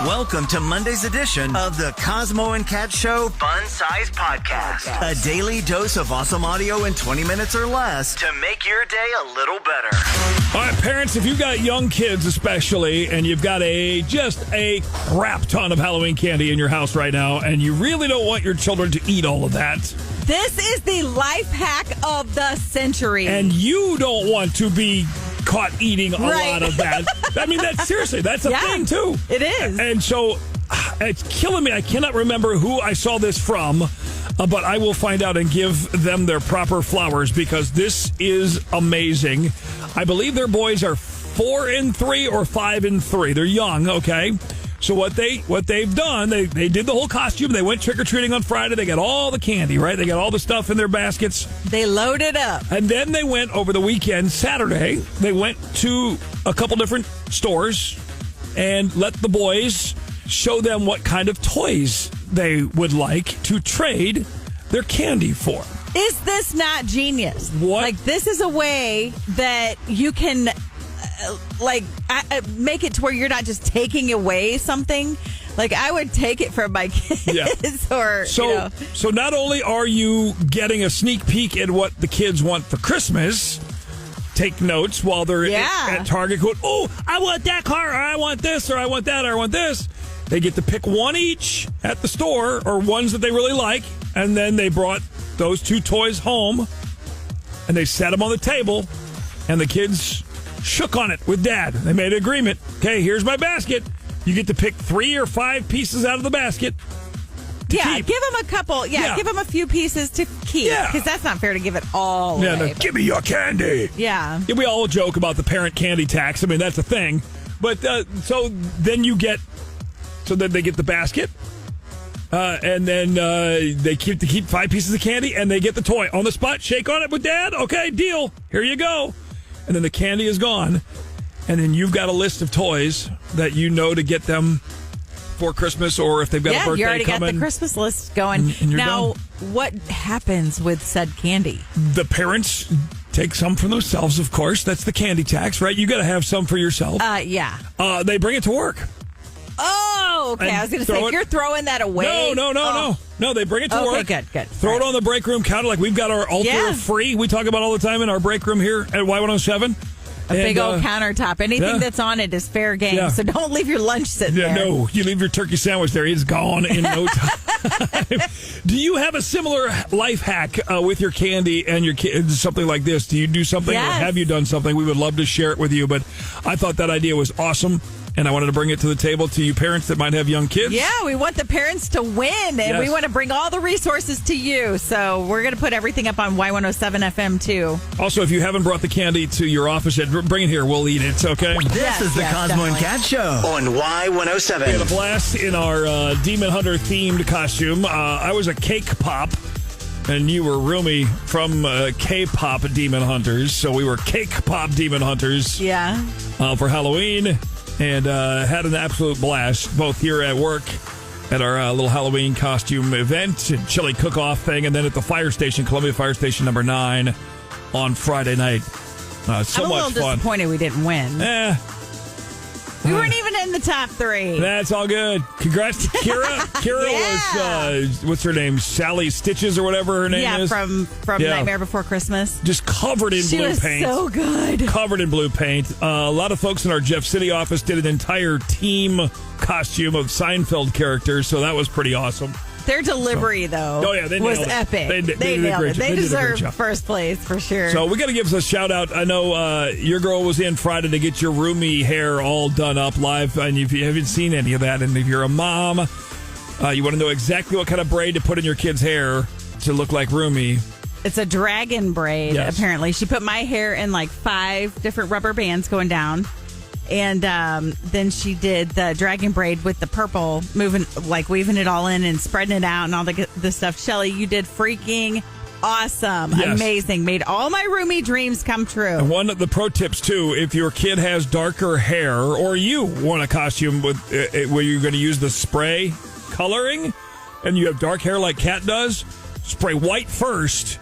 Welcome to Monday's edition of the Cosmo and Kat Show Fun Size Podcast. A daily dose of awesome audio in 20 minutes or less to make your day a little better. All right, parents, if you've got young kids especially, and you've got just a crap ton of Halloween candy in your house right now, and you really don't want your children to eat all of that. This is the life hack of the century. And you don't want to be caught eating a lot of that. I mean, that's a thing, too. It is. And so it's killing me. I cannot remember who I saw this from, but I will find out and give them their proper flowers because this is amazing. I believe their boys are 4 and 3 or 5 and 3. They're young, okay? So what they've done, they did the whole costume. They went trick-or-treating on Friday. They got all the candy, right? They got all the stuff in their baskets. They loaded up. And then they went over the weekend, Saturday, they went to a couple different stores and let the boys show them what kind of toys they would like to trade their candy for. Is this not genius? What? Like, this is a way that you can... make it to where you're not just taking away something. Like, I would take it from my kids. Yeah. So not only are you getting a sneak peek at what the kids want for Christmas, take notes while they're at Target going, oh, I want that car, or I want this, or I want that, or I want this. They get to pick one each at the store, or ones that they really like, and then they brought those 2 toys home, and they set them on the table, and the kids shook on it with Dad. They made an agreement. Okay, here's my basket. You get to pick 3 or 5 pieces out of the basket. Yeah, give them a couple. Yeah, give them a few pieces to keep. Yeah. Because that's not fair to give it all away. No, give me your candy. Yeah. We all joke about the parent candy tax. I mean, that's a thing. But so then they get the basket. And then they keep 5 pieces of candy, and they get the toy on the spot. Shake on it with Dad. Okay, deal. Here you go. And then the candy is gone. And then you've got a list of toys that you know to get them for Christmas, or if they've got a birthday coming. Yeah, you already got the Christmas list going. And you're now, done. What happens with said candy? The parents take some for themselves, of course. That's the candy tax, right? You got to have some for yourself. Yeah. They bring it to work. Oh, okay. I was going to say, you're throwing that away. No, they bring it to work. Okay, good. Throw it on the break room counter. Like we've got our altar of free. We talk about all the time in our break room here at Y107. A big old countertop. Anything that's on it is fair game. Yeah. So don't leave your lunch sitting there. No, you leave your turkey sandwich there. It's gone in no time. Do you have a similar life hack with your candy and your kids, something like this? Do you do something or have you done something? We would love to share it with you, but I thought that idea was awesome. And I wanted to bring it to the table to you parents that might have young kids. Yeah, we want the parents to win, and we want to bring all the resources to you. So we're going to put everything up on Y107 FM, too. Also, if you haven't brought the candy to your office yet, bring it here. We'll eat it, okay? This is the Cosmo and Kat Show on Y107. We had a blast in our Demon Hunter-themed costume. I was a cake pop, and you were Rumi from K-pop Demon Hunters. So we were cake pop Demon Hunters for Halloween. And had an absolute blast, both here at work at our little Halloween costume event, and chili cook-off thing, and then at the fire station, Columbia Fire Station number 9 on Friday night. So I'm a much little fun. Disappointed we didn't win. We weren't even in the top 3. That's all good. Congrats to Kira. Kira was, what's her name? Sally Stitches or whatever her name is. From Nightmare Before Christmas. Just covered in blue paint. She was so good. Covered in blue paint. A lot of folks in our Jeff City office did an entire team costume of Seinfeld characters, so that was pretty awesome. Their delivery, though, was epic. They nailed it. They deserve first place, for sure. So we got to give us a shout-out. I know your girl was in Friday to get your Rumi hair all done up live, and if you haven't seen any of that, and if you're a mom, you want to know exactly what kind of braid to put in your kid's hair to look like Rumi. It's a dragon braid, apparently. She put my hair in like 5 different rubber bands going down. And then she did the dragon braid with the purple, weaving it all in and spreading it out and all the stuff. Shelly, you did freaking awesome. Yes. Amazing. Made all my Rumi dreams come true. And one of the pro tips, too, if your kid has darker hair or you want a costume with where you're going to use the spray coloring and you have dark hair like Kat does, spray white first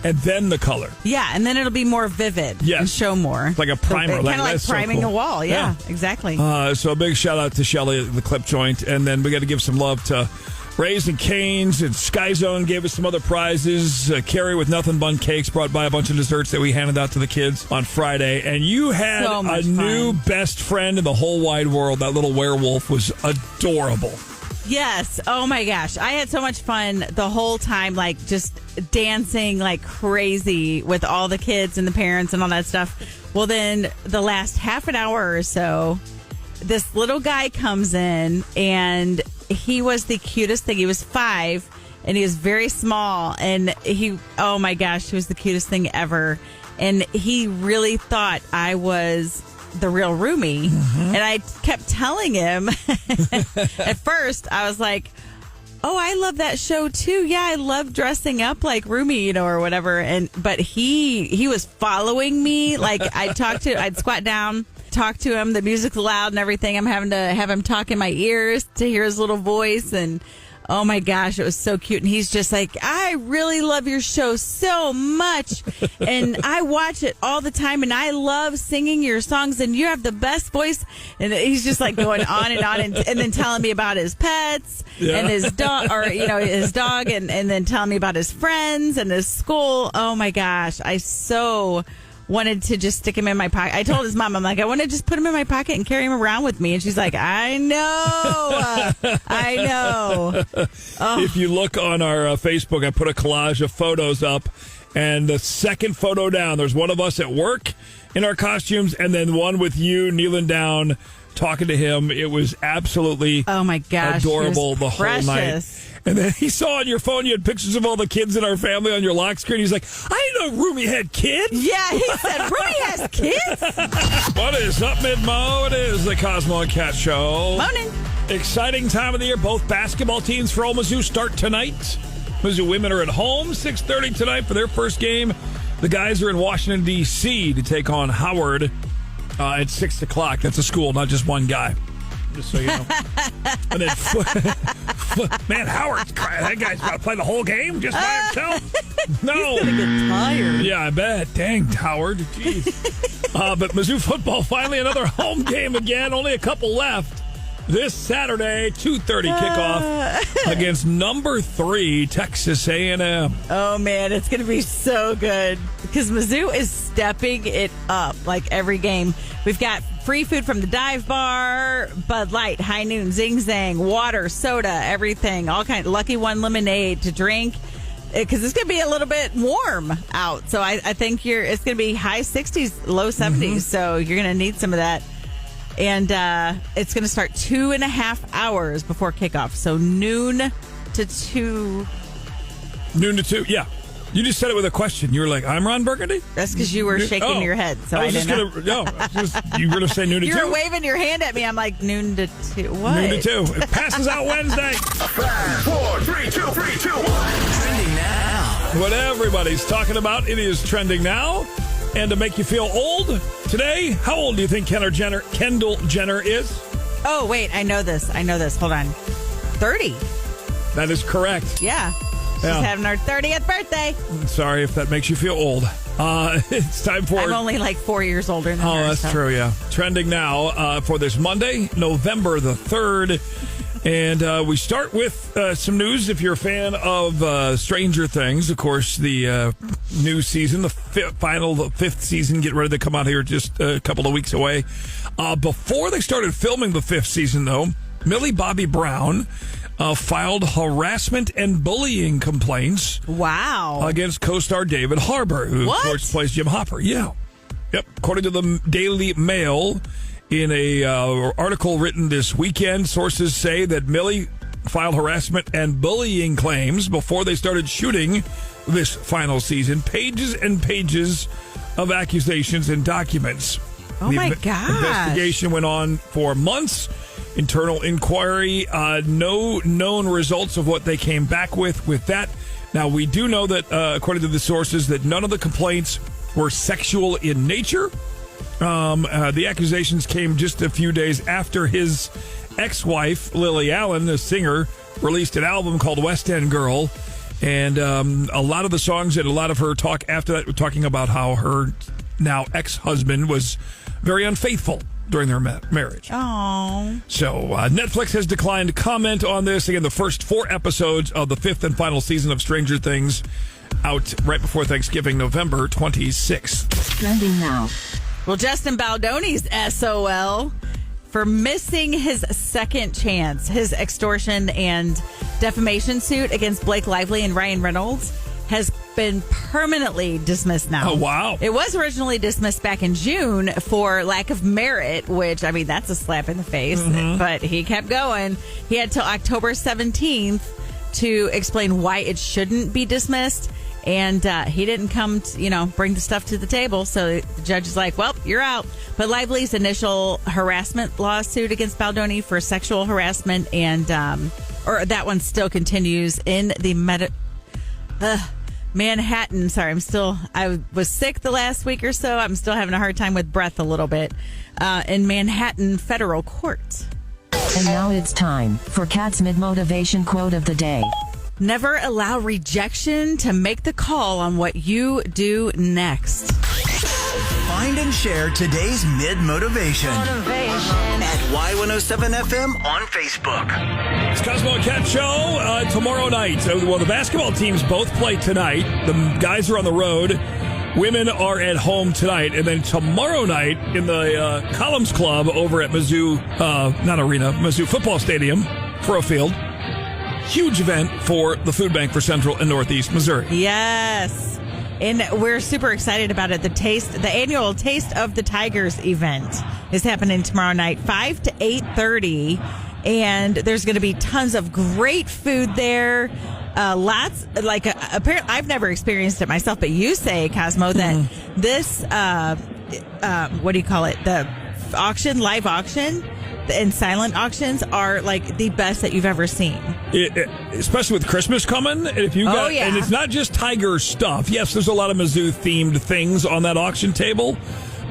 and then the color. Yeah, and then it'll be more vivid and show more. Like a primer. Kind of like priming a wall. Yeah, exactly. So a big shout out to Shelly at the Clip Joint. And then we got to give some love to Raising Cane's, and Sky Zone gave us some other prizes. Carrie with Nothing Bun Cakes brought by a bunch of desserts that we handed out to the kids on Friday. And you had a new best friend in the whole wide world. That little werewolf was adorable. Yes. Oh, my gosh. I had so much fun the whole time, like just dancing like crazy with all the kids and the parents and all that stuff. Well, then the last half an hour or so, this little guy comes in, and he was the cutest thing. He was 5, and he was very small, and oh my gosh, he was the cutest thing ever. And he really thought I was the real Rumi. And I kept telling him at first, I was like, oh, I love that show too. Yeah, I love dressing up like Rumi, or whatever. But he was following me. Like I'd squat down, talk to him. The music's loud and everything. I'm having to have him talk in my ears to hear his little voice. And oh my gosh, it was so cute. And he's just like, I really love your show so much. And I watch it all the time, and I love singing your songs, and you have the best voice. And he's just like going on and on, and then telling me about his pets and his dog, or, his dog, and then telling me about his friends and his school. Oh my gosh. I so wanted to just stick him in my pocket. I told his mom, I'm like, I want to just put him in my pocket and carry him around with me. And she's like, I know. I know. Oh. If you look on our Facebook, I put a collage of photos up. And the second photo down, there's one of us at work in our costumes, and then one with you kneeling down, talking to him. It was absolutely adorable the whole night. And then he saw on your phone you had pictures of all the kids in our family on your lock screen. He's like, I didn't know Rumi had kids. Yeah, he said, Rumi has kids? What is up, Mid-Mo? It is the Cosmo and Kat Show. Morning. Exciting time of the year. Both basketball teams for Mizzou start tonight. Mizzou women are at home, 6:30 tonight for their first game. The guys are in Washington, D.C. to take on Howard at 6 o'clock. That's a school, not just one guy. Just so you know. And then, man, Howard's crying. That guy's got to play the whole game just by himself. No. He's going to get tired. Yeah, I bet. Dang, Howard. Jeez. But Mizzou football, finally another home game again. Only a couple left. This Saturday, 2:30 kickoff against number 3 Texas A&M. Oh, man, it's going to be so good because Mizzou is stepping it up like every game. We've got free food from the dive bar, Bud Light, High Noon, Zing Zang, water, soda, everything, all kinds. Lucky One lemonade to drink because it's going to be a little bit warm out. So I think it's going to be high 60s, low 70s. So you're going to need some of that. And it's going to start 2.5 hours before kickoff. So noon to 2. Noon to 2, yeah. You just said it with a question. You were like, I'm Ron Burgundy? That's because you were shaking your head. So I didn't know. You were going to say noon to 2. You were waving your hand at me. I'm like, noon to 2. What? Noon to 2. It passes out Wednesday. 5, 4, 3, 2, 3, 2, 1. Trending now. What everybody's talking about, it is trending now. And to make you feel old, today, how old do you think Kendall Jenner is? Oh, wait, I know this. Hold on. 30. That is correct. Yeah. She's having her 30th birthday. Sorry if that makes you feel old. It's time for... I'm only like 4 years older than her. Oh, that's true, yeah. Trending now for this Monday, November the 3rd. And we start with some news. If you're a fan of Stranger Things, of course, the new season, the fifth season, get ready to come out here just a couple of weeks away. Before they started filming the 5th season, though, Millie Bobby Brown filed harassment and bullying complaints. Wow. Against co-star David Harbour, who, of course, plays Jim Hopper. Yeah. Yep. According to the Daily Mail, in a article written this weekend, sources say that Millie filed harassment and bullying claims before they started shooting this final season. Pages and pages of accusations and documents. Oh, my gosh. Investigation went on for months. Internal inquiry. No known results of what they came back with that. Now, we do know that, according to the sources, that none of the complaints were sexual in nature. The accusations came just a few days after his ex-wife, Lily Allen, the singer, released an album called West End Girl. And a lot of the songs and a lot of her talk after that were talking about how her now ex-husband was very unfaithful during their marriage. Oh. So Netflix has declined to comment on this. Again, the first 4 episodes of the 5th and final season of Stranger Things out right before Thanksgiving, November 26th. Trending now. Well, Justin Baldoni's SOL for missing his second chance. His extortion and defamation suit against Blake Lively and Ryan Reynolds has been permanently dismissed now. Oh, wow. It was originally dismissed back in June for lack of merit, which, I mean, that's a slap in the face. But he kept going. He had till October 17th to explain why it shouldn't be dismissed. And he didn't come to, bring the stuff to the table. So the judge is like, well, you're out. But Lively's initial harassment lawsuit against Baldoni for sexual harassment and, or that one still continues in the Manhattan. Sorry, I was sick the last week or so. I'm still having a hard time with breath a little bit in Manhattan federal court. And now it's time for Kat's mid-motivation quote of the day. Never allow rejection to make the call on what you do next. Find and share today's mid-motivation at Y107FM on Facebook. It's Cosmo Kat Show tomorrow night. Well, the basketball teams both play tonight. The guys are on the road. Women are at home tonight. And then tomorrow night in the Columns Club over at Mizzou, Mizzou Football Stadium, Furrow Field. Huge event for the food bank for Central and Northeast Missouri. Yes. And we're super excited about it. The annual Taste of the Tigers event is happening tomorrow night, 5 to 8:30. And there's going to be tons of great food there. Apparently I've never experienced it myself, but you say, Cosmo, that this, what do you call it? The live auction and silent auctions are like the best that you've ever seen. Especially with Christmas coming. And if you got, and it's not just Tiger stuff. Yes, there's a lot of Mizzou themed things on that auction table,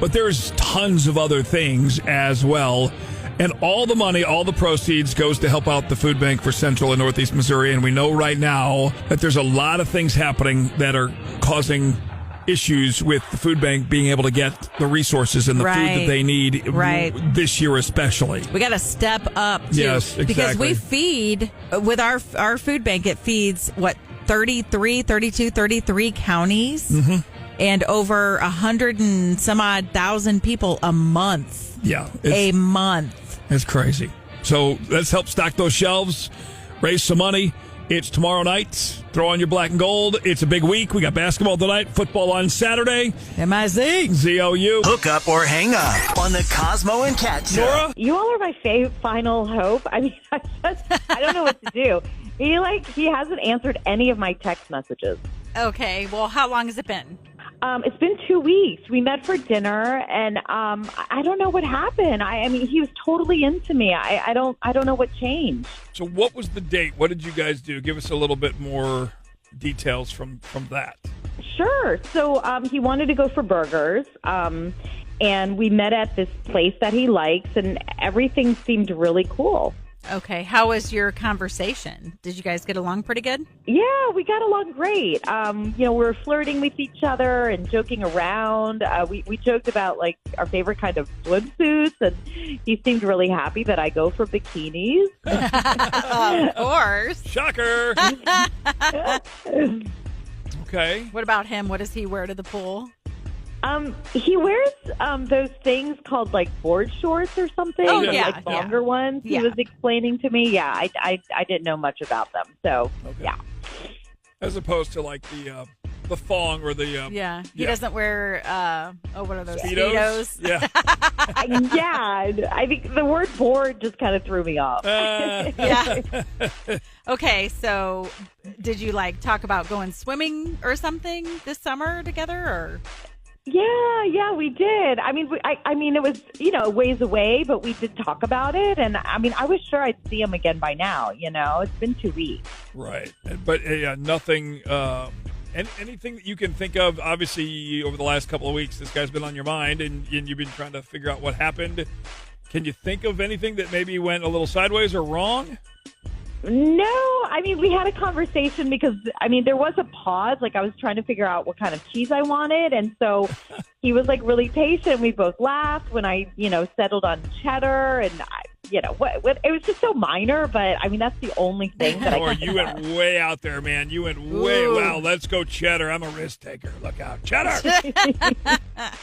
but there's tons of other things as well. And all the money, all the proceeds goes to help out the food bank for Central and Northeast Missouri. And we know right now that there's a lot of things happening that are causing issues with the food bank being able to get the resources and the food that they need this year especially. We got to step up, too. Yes, exactly. Because we feed, with our food bank, it feeds, 33 counties and over 100 and some odd thousand people a month. Yeah. A month. It's crazy. So let's help stock those shelves, raise some money. It's tomorrow night. Throw on your black and gold. It's a big week. We got basketball tonight, football on Saturday. MIZZOU. ZOU. Hook up or hang up on the Cosmo and Kat Show. Nora? You all are my final hope. I mean, I don't know what to do. He hasn't answered any of my text messages. Okay. Well, how long has it been? It's been 2 weeks. We met for dinner, and I don't know what happened. I mean, he was totally into me. I don't know what changed. So what was the date? What did you guys do? Give us a little bit more details from that. Sure. So he wanted to go for burgers, and we met at this place that he likes, and everything seemed really cool. Okay. How was your conversation? Did you guys get along pretty good? Yeah, we got along great. We were flirting with each other and joking around. We joked about, like, our favorite kind of swimsuits, and he seemed really happy that I go for bikinis. Of course. Shocker. Okay. What about him? What does he wear to the pool? He wears those things called like board shorts or something. Oh, yeah. Like longer ones. Yeah. He was explaining to me. Yeah, I didn't know much about them. So, yeah. As opposed to like the thong or the... He doesn't wear, what are those? Speedos? Yeah. Yeah, I think the word board just kind of threw me off. Yeah. Okay, so did you like talk about going swimming or something this summer together or... Yeah, we did. I mean, it was, a ways away, but we did talk about it. And I mean, I was sure I'd see him again by now. It's been 2 weeks. Right. But nothing, anything that you can think of, obviously, over the last couple of weeks, this guy's been on your mind and you've been trying to figure out what happened. Can you think of anything that maybe went a little sideways or wrong? No, I mean, we had a conversation because, I mean, there was a pause. Like, I was trying to figure out what kind of cheese I wanted. And so he was, like, really patient. We both laughed when I, settled on cheddar. And, what it was just so minor. But, I mean, that's the only thing that I you went way out there, man. You went way, wow, let's go cheddar. I'm a risk taker. Look out. Cheddar.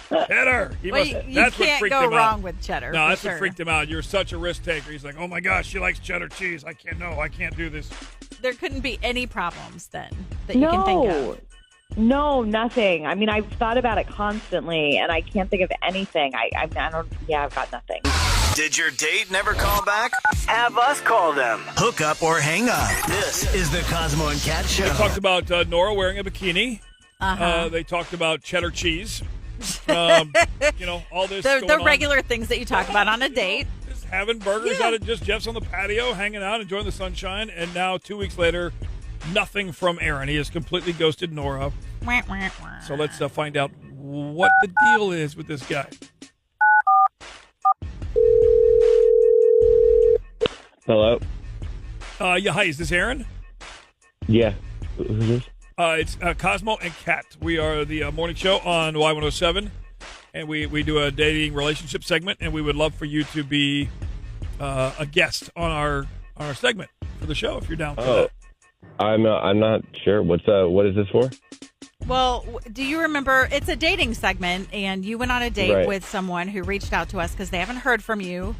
Cheddar. You can't go wrong with cheddar. No, that's what freaked him out. You're such a risk taker. He's like, oh, my gosh, she likes cheddar cheese. I can't do this. There couldn't be any problems then that you can think of. No, nothing. I mean, I've thought about it constantly, and I can't think of anything. I've got nothing. Did your date never call back? Have us call them. Hook up or hang up. This is the Cosmo and Kat Show. They talked about Nora wearing a bikini. They talked about cheddar cheese. All this. The regular things that you talk about on a date. Just having burgers out of Jeff's on the patio, hanging out, enjoying the sunshine. And now 2 weeks later, nothing from Aaron. He has completely ghosted Nora. So let's find out what the deal is with this guy. Hello? Yeah, hi, is this Aaron? Yeah. Who's this? It's Cosmo and Kat. We are the morning show on Y107, and we do a dating relationship segment, and we would love for you to be a guest on our segment for the show if you're down for that. I'm not sure. What is this for? Well, do you remember, it's a dating segment, and you went on a date with someone who reached out to us because they haven't heard from you,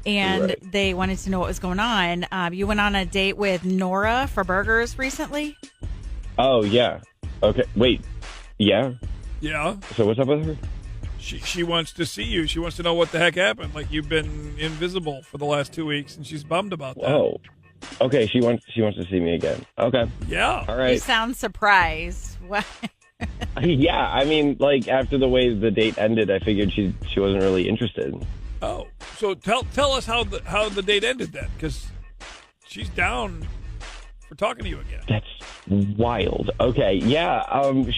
and they wanted to know what was going on. You went on a date with Nora for burgers recently? Oh, yeah. Okay. Wait. Yeah? Yeah. So what's up with her? She wants to see you. She wants to know what the heck happened. Like, you've been invisible for the last 2 weeks, and she's bummed about that. Oh. Okay, she wants to see me again. Okay. Yeah. All right. You sound surprised. What? Yeah, I mean, like, after the way the date ended, I figured she wasn't really interested. Oh, so tell us how the date ended then, because she's down for talking to you again. That's wild. Okay, yeah.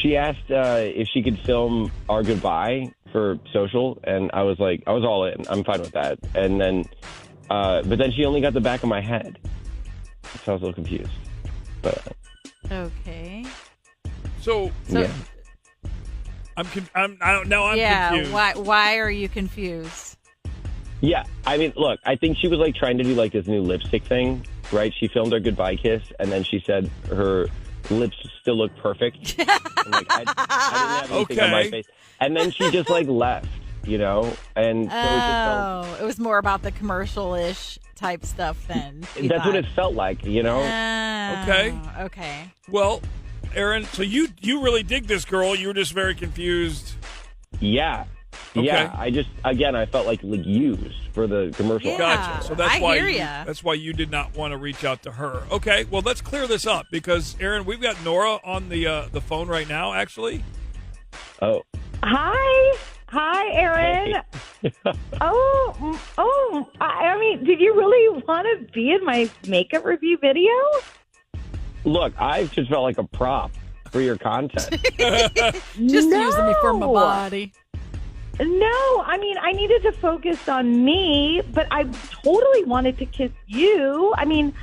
She asked if she could film our goodbye for social, and I was all in. I'm fine with that. And then, but then she only got the back of my head, so I was a little confused. But okay. So yeah. I'm confused. Why are you confused? Yeah, I mean, look, I think she was like trying to do like this new lipstick thing, right? She filmed her goodbye kiss, and then she said her lips still look perfect. And, like, I didn't have anything on my face. And then she just like left, and so it was more about the commercial-ish type stuff then. That's what it felt like, Okay. Okay. Well, Aaron, so you really dig this girl. You were just very confused. Yeah. Okay. Yeah, I felt like used for the commercial. Yeah, Gotcha. So that's that's why you did not want to reach out to her. Okay, well, let's clear this up because, Aaron, we've got Nora on the phone right now, actually. Oh. Hi, Aaron. Hey. I mean, did you really want to be in my makeup review video? Look, I just felt like a prop for your content. Just using me for my body. No, I mean, I needed to focus on me, but I totally wanted to kiss you. I mean,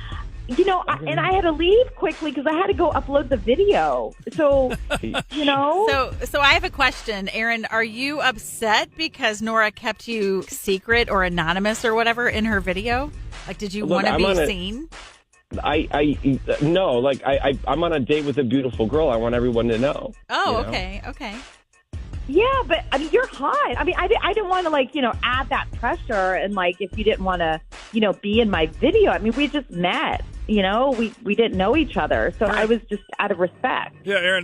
and I had to leave quickly because I had to go upload the video. So, So I have a question, Aaron. Are you upset because Nora kept you secret or anonymous or whatever in her video? Like, did you want to be seen? No, like I'm on a date with a beautiful girl. I want everyone to know. Oh, okay. Yeah, but I mean, you're hot. I mean, I didn't want to add that pressure and if you didn't want to, be in my video. I mean, we just met. We didn't know each other, so I was just out of respect. Yeah, Aaron,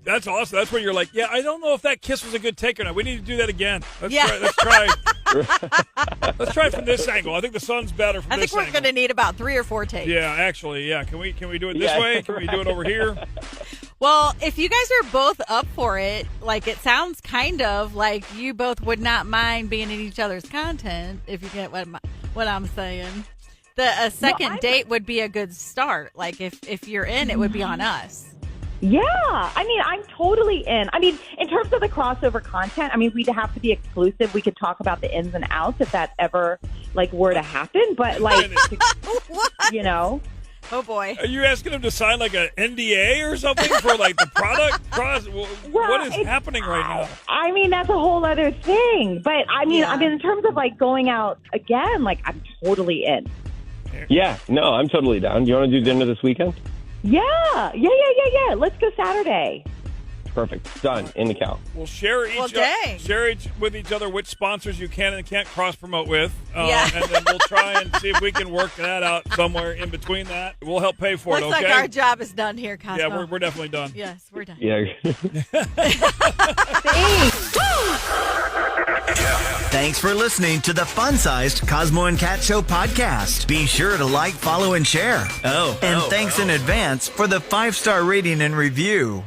that's awesome. That's where you're like, yeah, I don't know if that kiss was a good take or not. We need to do that again. Let's try. Let's try from this angle. I think the sun's better from this angle. I think we're going to need about 3 or 4 takes. Yeah, actually, yeah. Can we do it this way? Can we do it over here? Well, if you guys are both up for it, it sounds kind of like you both would not mind being in each other's content, if you get what I'm saying. A second date would be a good start. If you're in, it would be on us. Yeah. I mean, I'm totally in. I mean, in terms of the crossover content, I mean, we'd have to be exclusive. We could talk about the ins and outs if that ever, were to happen. But, What? Oh, boy. Are you asking him to sign like an NDA or something for like the product? What is happening right now? I mean, that's a whole other thing. But I mean, in terms of like going out again, like I'm totally in. Yeah, no, I'm totally down. Do you want to do dinner this weekend? Yeah. Let's go Saturday. Perfect. Done. In the cow. We'll share with each other which sponsors you can and can't cross-promote with. And then we'll try and see if we can work that out somewhere in between that. We'll help pay for it, okay? Looks like our job is done here, Cosmo. Yeah, we're definitely done. Yes, we're done. Yeah. Thanks for listening to the fun-sized Cosmo and Kat Show podcast. Be sure to like, follow, and share. And thanks in advance for the 5-star rating and review.